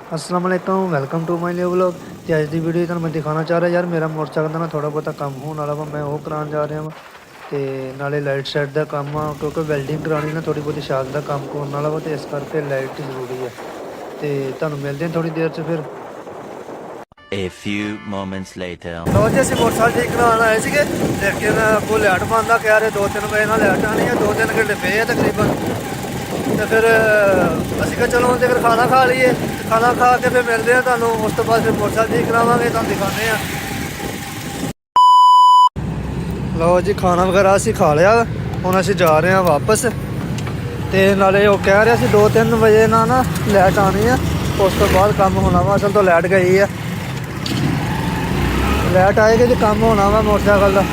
अस्सलाम वालेकुम welcome to my new vlog. तो अज की वीडियो मैं दिखाना चाह रहा यार मेरा मोटरसाइकिल का ना थोड़ा बहुत काम होने वाला वा, मैं वो कराने जा रहा वा। तो नाले लाइट शाइट का काम आ क्योंकि वैल्डिंग करानी ना थोड़ी बहुत शाग का काम होने वाला वा, तो इस करके लाइट जरूरी है। तो तुहानू मिलते हैं थोड़ी देर फिर। A few moments later. लो जी असं मोटरसाइकिल ठीक कराने आए थे, लेकिन अगों लाइट बंद आ कह रहे 2-3 बजे ना लाइट आनी है, 2-3 घंटे पे है तकरीबन। तो फिर असं कहा चलो हम फिर खाना खा लीए, खाना खा के फिर मिलते हैं तुहानू, उस तो बाद फिर मोटरसाइकिल ठीक करावे तुहानू दिखाने हैं। लो जी खाना वगैरह असी खा लिया, हुण असी जा रहे हैं वापस। तो नाले वो कह रहे थे 2-3 बजे ना लाइट आनी है, उस तो बाद काम होना वा। असल तो लाइट गई है, लाइट आएगी तो काम होना वा मोटरसाइकिल का।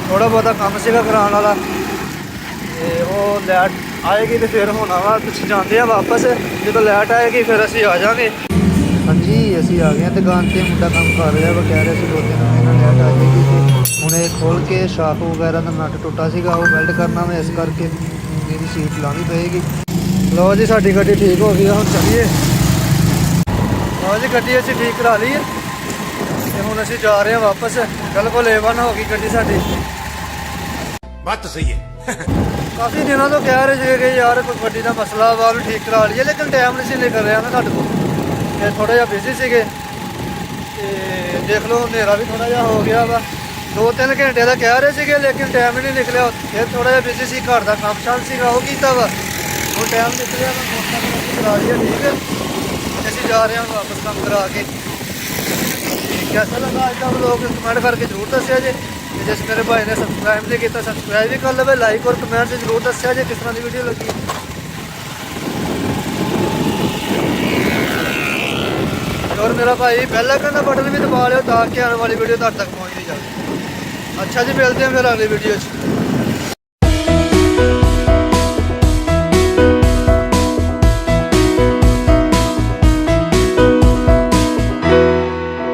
थोड़ा बहुता काम से कराने वाला, वो लाइट आएगी तो फिर होना वा। कुछ जाते हैं वापस, जो लाइट आएगी फिर असी आ जाएंगे। हाँ जी असी आ गए दुकान से, मुंडा काम कर रहा वा, कह रहे थे 2-3 महीना लाइट आ जाएगी। तो उन्हें खोल के शाक वगैरह का नट टुटा सीगा, वो वेल्ड करना मैं, इस करके मेरी सीट लानी पेगी। लो जी साडी गड्डी ठीक हो गई, हम चलिए। लो जी गड्डी असी ठीक करा ली है, तो हुण असी जा रहे हैं वापस। बिल्कुल A1 हो गई गड्डी साडी। बात तो सही है। काफ़ी दिनों तो कह रहे थे कि यार कोई गड्डी का मसला वा ठीक करा लीए, लेकिन टाइम नहीं से निकल रहा ना साढ़े को, थोड़ा जहा बिजी से। देख लो अंधेरा भी थोड़ा जहा हो गया वा, 2-3 घंटे का कह रहे थे लेकिन टाइम ही नहीं निकलिया। फिर थोड़ा जहा बिजी से, घर का काम शाम से वो किया वा, वो टाइम निकलिया मैं मोटरसाइकिल करा लिया ठीक है। असी जा रहे हैं वापस काम करा के। कैसा लगा अज का व्लॉग कमेंट करके जरूर दसिया जे, जिस मेरे भाई ने सबसक्राइब नहीं किया सबसक्राइब भी कर लो, लाइक और कमेंट से जरूर दसिया जे किस तरह की वीडियो लगी। और मेरा भाई बेल आइकन का बटन भी दबा लो ताकि आने वाली वीडियो तक पहुँचती जाए। अच्छा जी मिलते हैं फिर अगली वीडियो।